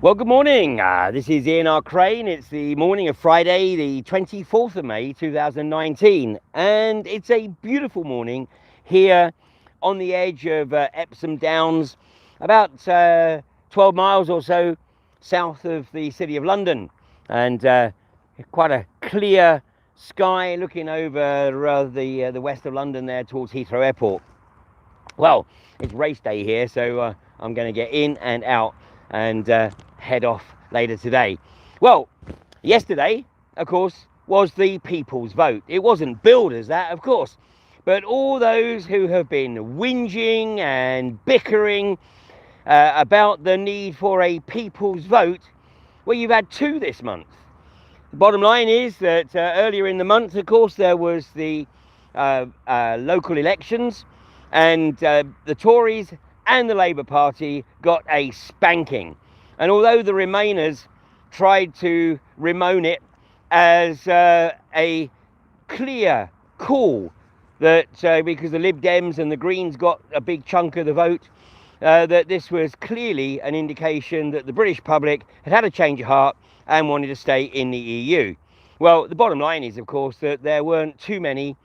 Well, good morning. This is Ian R. Crane. It's the morning of Friday, the 24th of May, 2019. And it's a beautiful morning here on the edge of Epsom Downs, about 12 miles or so south of the city of London. And quite a clear sky looking over the west of London there towards Heathrow Airport. Well, it's race day here, so I'm going to get in and out and head off later today. Well, yesterday, of course, was the people's vote. It wasn't builders, that, of course, but all those who have been whinging and bickering about the need for a people's vote. Well, you've had two this month. The bottom line is that earlier in the month, of course, there was the local elections, and the Tories and the Labour Party got a spanking. And although the Remainers tried to Remain it as a clear call that because the Lib Dems and the Greens got a big chunk of the vote, that this was clearly an indication that the British public had had a change of heart and wanted to stay in the EU. Well, the bottom line is, of course, that there weren't too many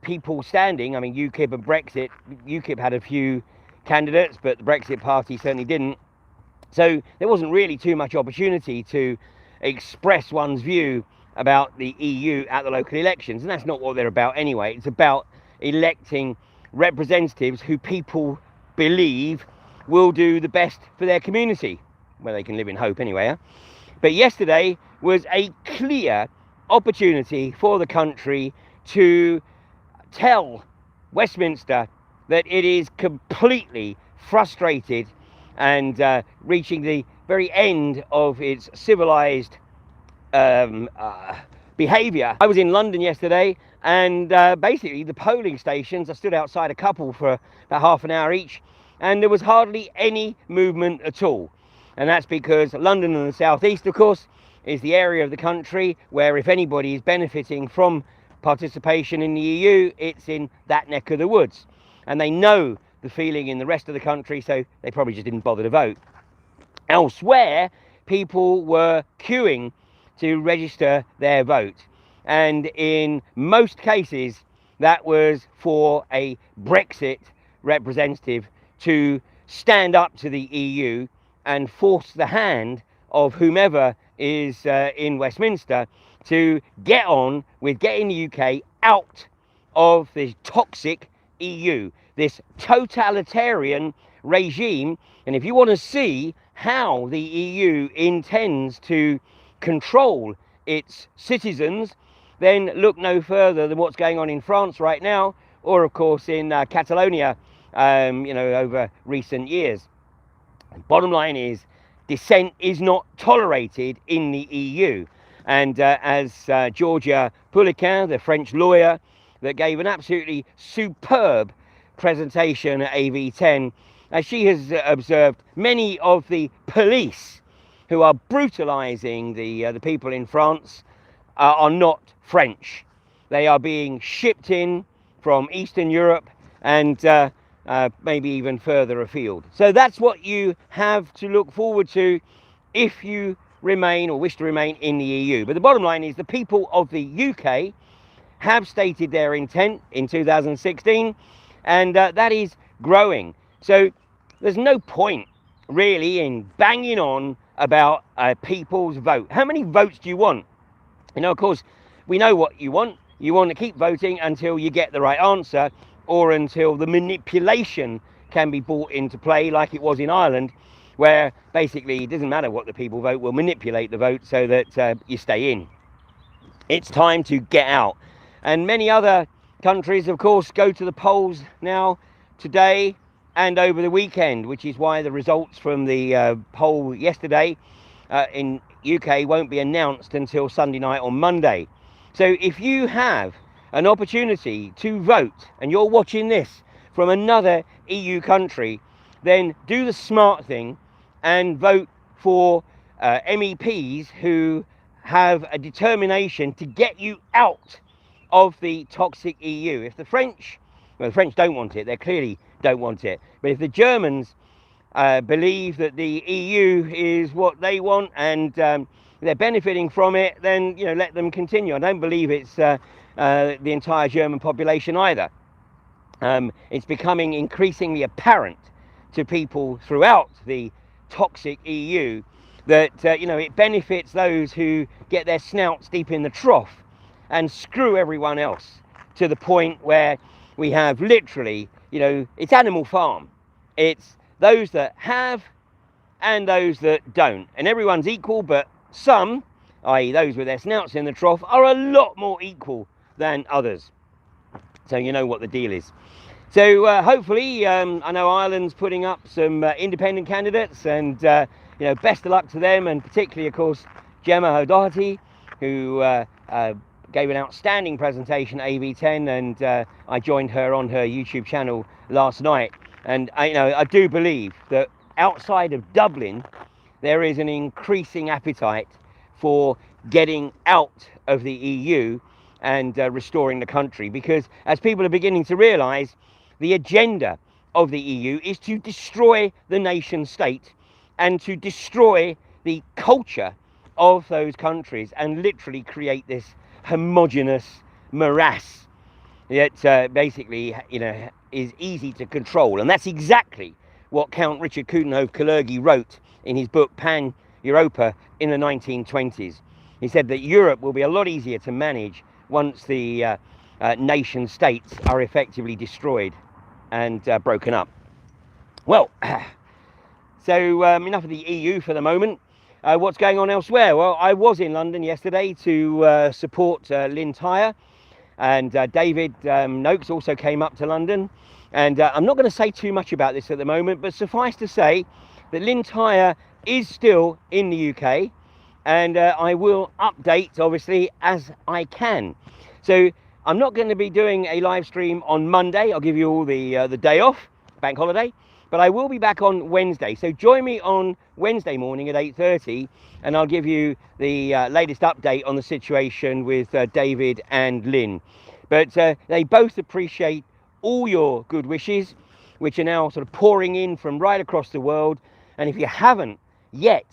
people standing. I mean, UKIP and BREXIT. UKIP had a few candidates, but the BREXIT party certainly didn't. So there wasn't really too much opportunity to express one's view about the EU at the local elections, and that's not what they're about anyway. It's about electing representatives who people believe will do the best for their community, where they can live in hope anyway. But yesterday was a clear opportunity for the country to tell Westminster that it is completely frustrated and reaching the very end of its civilised behaviour. I was in London yesterday, and basically the polling stations, I stood outside a couple for about half an hour each, and there was hardly any movement at all. And that's because London and the South East, of course, is the area of the country where, if anybody is benefiting from participation in the EU, it's in that neck of the woods. And they know the feeling in the rest of the country, so they probably just didn't bother to vote. Elsewhere, people were queuing to register their vote. And in most cases, that was for a Brexit representative to stand up to the EU and force the hand of whomever is in Westminster to get on with getting the UK out of this toxic EU, this totalitarian regime. And if you want to see how the EU intends to control its citizens, then look no further than what's going on in France right now, or of course in Catalonia, over recent years. The bottom line is, dissent is not tolerated in the EU. And as Georgia Pouliquin, the French lawyer that gave an absolutely superb presentation at AV10, as she has observed, many of the police who are brutalising the people in France are not French. They are being shipped in from Eastern Europe and maybe even further afield. So that's what you have to look forward to if you remain or wish to remain in the EU. But the bottom line is the people of the UK have stated their intent in 2016, and that is growing. So there's no point really in banging on about people's vote. How many votes do you want? You know, of course, we know what you want. You want to keep voting until you get the right answer, or until the manipulation can be brought into play, like it was in Ireland, where basically it doesn't matter what the people vote, we'll manipulate the vote so that you stay in. It's time to get out. And many other countries, of course, go to the polls now, today and over the weekend, which is why the results from the poll yesterday in UK won't be announced until Sunday night or Monday. So if you have an opportunity to vote and you're watching this from another EU country, then do the smart thing and vote for MEPs who have a determination to get you out of the toxic EU. If the French, well, the French don't want it, they clearly don't want it, but if the Germans believe that the EU is what they want and they're benefiting from it, then let them continue. I don't believe it's the entire German population either. It's becoming increasingly apparent to people throughout the toxic EU that it benefits those who get their snouts deep in the trough and screw everyone else, to the point where we have literally, it's Animal Farm. It's those that have and those that don't, and everyone's equal, but some, i.e. those with their snouts in the trough, are a lot more equal than others. So you know what the deal is. So hopefully, I know Ireland's putting up some independent candidates, and best of luck to them, and particularly, of course, Gemma O'Doherty, who gave an outstanding presentation at AV10, and I joined her on her YouTube channel last night. And I do believe that outside of Dublin, there is an increasing appetite for getting out of the EU and restoring the country, because as people are beginning to realise, the agenda of the EU is to destroy the nation state and to destroy the culture of those countries and literally create this homogenous morass that basically is easy to control. And that's exactly what Count Richard Coudenhove-Kalergi wrote in his book Pan-Europa in the 1920s. He said that Europe will be a lot easier to manage once the nation states are effectively destroyed and broken up. Well, so enough of the EU for the moment. What's going on elsewhere? Well, I was in London yesterday to support Lynn Tyre, and David Noakes also came up to London. And I'm not going to say too much about this at the moment, but suffice to say that Lynn Tyre is still in the UK, and I will update, obviously, as I can. So I'm not going to be doing a live stream on Monday. I'll give you all the day off, bank holiday, but I will be back on Wednesday. So join me on Wednesday morning at 8:30, and I'll give you the latest update on the situation with David and Lynn. But they both appreciate all your good wishes, which are now sort of pouring in from right across the world. And if you haven't yet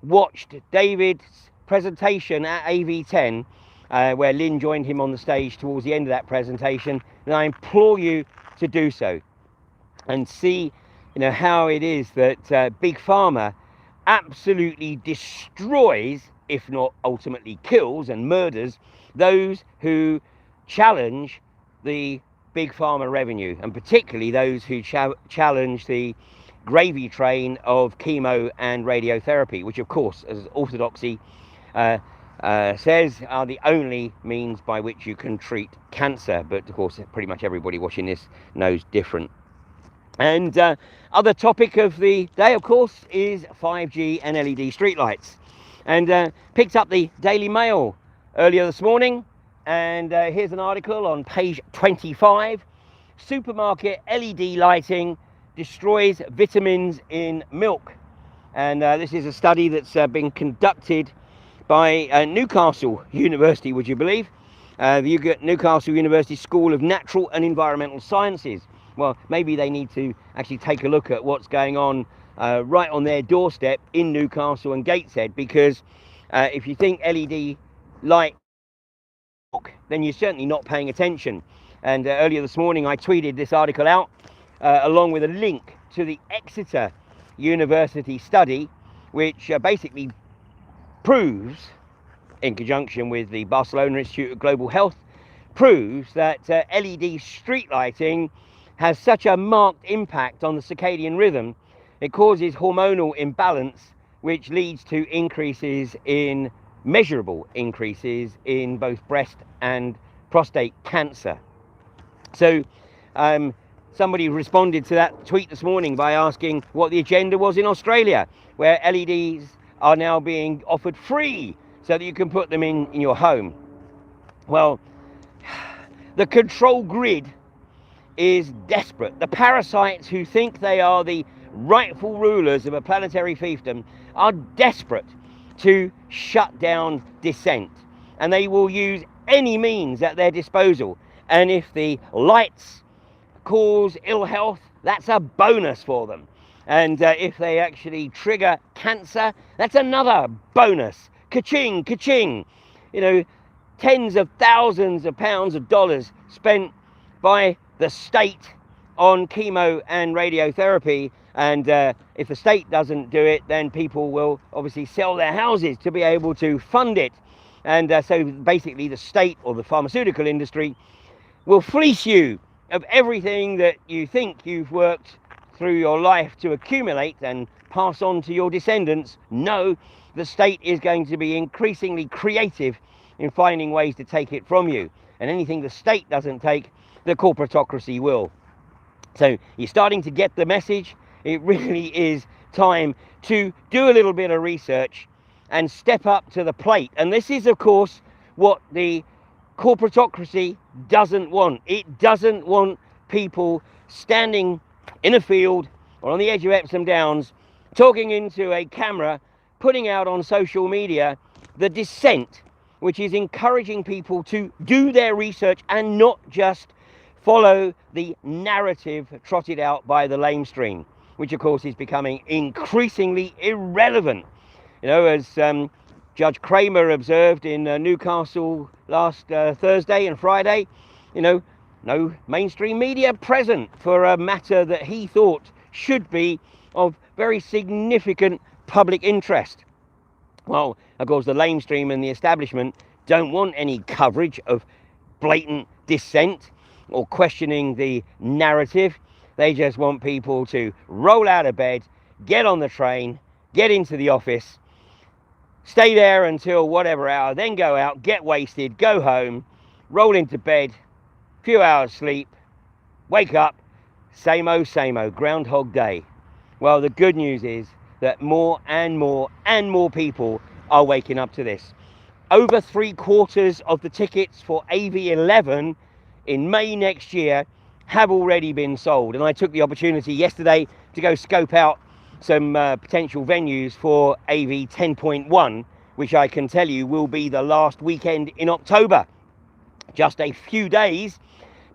watched David's presentation at AV10, where Lynn joined him on the stage towards the end of that presentation, then I implore you to do so and see how it is that Big Pharma absolutely destroys, if not ultimately kills and murders, those who challenge the Big Pharma revenue, and particularly those who challenge the gravy train of chemo and radiotherapy, which of course, as orthodoxy says, are the only means by which you can treat cancer. But of course, pretty much everybody watching this knows different. And other topic of the day, of course, is 5G and LED streetlights. And picked up the Daily Mail earlier this morning, and here's an article on page 25. Supermarket LED lighting destroys vitamins in milk. And this is a study that's been conducted by Newcastle University, would you believe? The Newcastle University School of Natural and Environmental Sciences. Well, maybe they need to actually take a look at what's going on right on their doorstep in Newcastle and Gateshead, because if you think LED light, then you're certainly not paying attention. And earlier this morning I tweeted this article out along with a link to the Exeter University study, which basically proves, in conjunction with the Barcelona Institute of Global Health, proves that LED street lighting has such a marked impact on the circadian rhythm. It causes hormonal imbalance, which leads to measurable increases in both breast and prostate cancer. So somebody responded to that tweet this morning by asking what the agenda was in Australia, where LEDs are now being offered free so that you can put them in your home. Well, the control grid is desperate. The parasites who think they are the rightful rulers of a planetary fiefdom are desperate to shut down dissent, and they will use any means at their disposal. And if the lights cause ill health, that's a bonus for them. And if they actually trigger cancer, that's another bonus. Ka-ching, ka-ching. You know, tens of thousands of pounds of dollars spent by the state on chemo and radiotherapy. And if the state doesn't do it, then people will obviously sell their houses to be able to fund it. And so basically the state or the pharmaceutical industry will fleece you of everything that you think you've worked through your life to accumulate and pass on to your descendants. No, the state is going to be increasingly creative in finding ways to take it from you. And anything the state doesn't take, the corporatocracy will. So you're starting to get the message. It really is time to do a little bit of research and step up to the plate. And this is, of course, what the corporatocracy doesn't want. It doesn't want people standing in a field or on the edge of Epsom Downs, talking into a camera, putting out on social media the dissent, which is encouraging people to do their research and not just follow the narrative trotted out by the lamestream, which of course is becoming increasingly irrelevant. You know, as Judge Kramer observed in Newcastle last Thursday and Friday, you know, no mainstream media present for a matter that he thought should be of very significant public interest. Well, of course, the lamestream and the establishment don't want any coverage of blatant dissent or questioning the narrative. They just want people to roll out of bed, get on the train, get into the office, stay there until whatever hour, then go out, get wasted, go home, roll into bed, few hours sleep, wake up, same old, Groundhog Day. Well, the good news is that more and more and more people are waking up to this. Over 3/4 of the tickets for AV11 in May next year have already been sold. And I took the opportunity yesterday to go scope out some potential venues for AV 10.1, which I can tell you will be the last weekend in October. Just a few days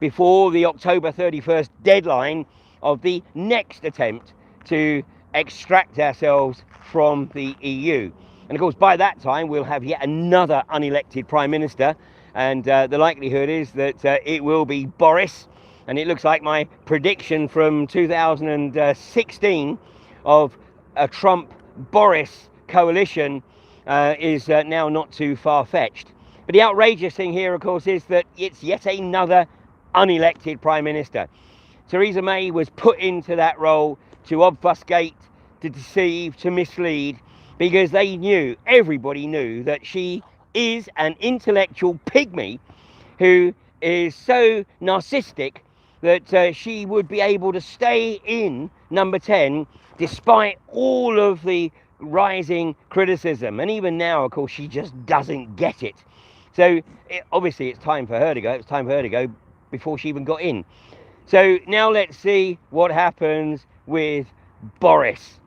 before the October 31st deadline of the next attempt to extract ourselves from the EU. And of course, by that time, we'll have yet another unelected Prime Minister. And the likelihood is that it will be Boris. And it looks like my prediction from 2016 of a Trump-Boris coalition is now not too far-fetched. But the outrageous thing here, of course, is that it's yet another unelected Prime Minister. Theresa May was put into that role to obfuscate, to deceive, to mislead, because they knew, everybody knew, that she is an intellectual pygmy who is so narcissistic that she would be able to stay in number 10 despite all of the rising criticism. And even now, of course, she just doesn't get it. So obviously it's time for her to go. It's time for her to go before she even got in. So now let's see what happens with Boris.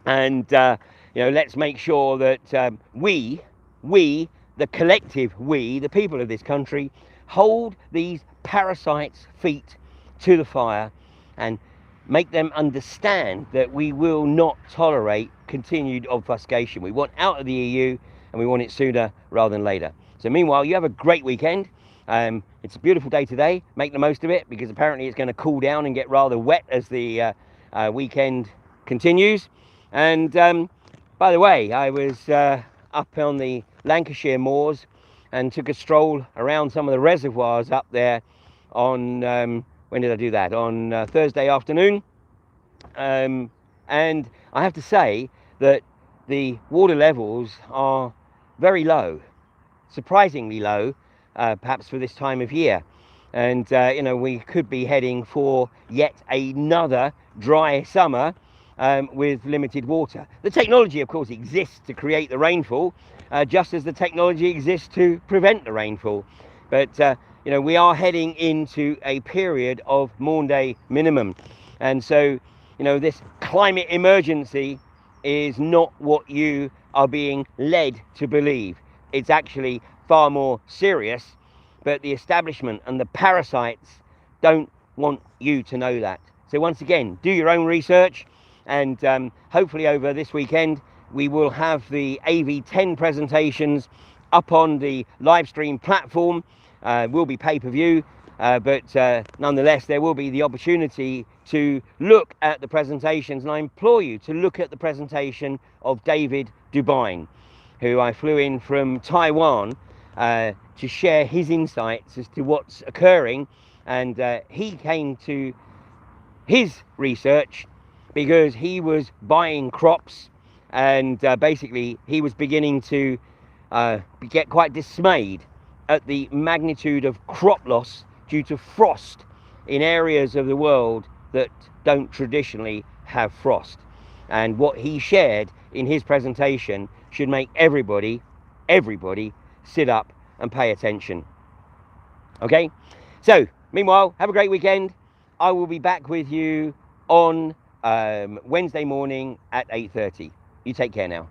And, you know, let's make sure that we, the collective we, the people of this country, hold these parasites' feet to the fire and make them understand that we will not tolerate continued obfuscation. We want out of the EU, and we want it sooner rather than later. So meanwhile, you have a great weekend. It's a beautiful day today. Make the most of it, because apparently it's going to cool down and get rather wet as the weekend continues. And by the way, I was up on the Lancashire moors and took a stroll around some of the reservoirs up there on, when did I do that? On Thursday afternoon. And I have to say that the water levels are very low, surprisingly low, perhaps for this time of year. And, you know, we could be heading for yet another dry summer with limited water. The technology, of course, exists to create the rainfall, just as the technology exists to prevent the rainfall. But, you know, we are heading into a period of Maunday minimum. And so, you know, this climate emergency is not what you are being led to believe. It's actually far more serious, but the establishment and the parasites don't want you to know that. So once again, do your own research And hopefully over this weekend we will have the AV10 presentations up on the live stream platform. Will be pay-per-view, but nonetheless there will be the opportunity to look at the presentations, and I implore you to look at the presentation of David Dubine, who I flew in from Taiwan to share his insights as to what's occurring. And he came to his research because he was buying crops, and basically he was beginning to get quite dismayed at the magnitude of crop loss due to frost in areas of the world that don't traditionally have frost. And what he shared in his presentation should make everybody sit up and pay attention. Okay, so meanwhile, have a great weekend. I will be back with you on Wednesday morning at 8:30. You take care now.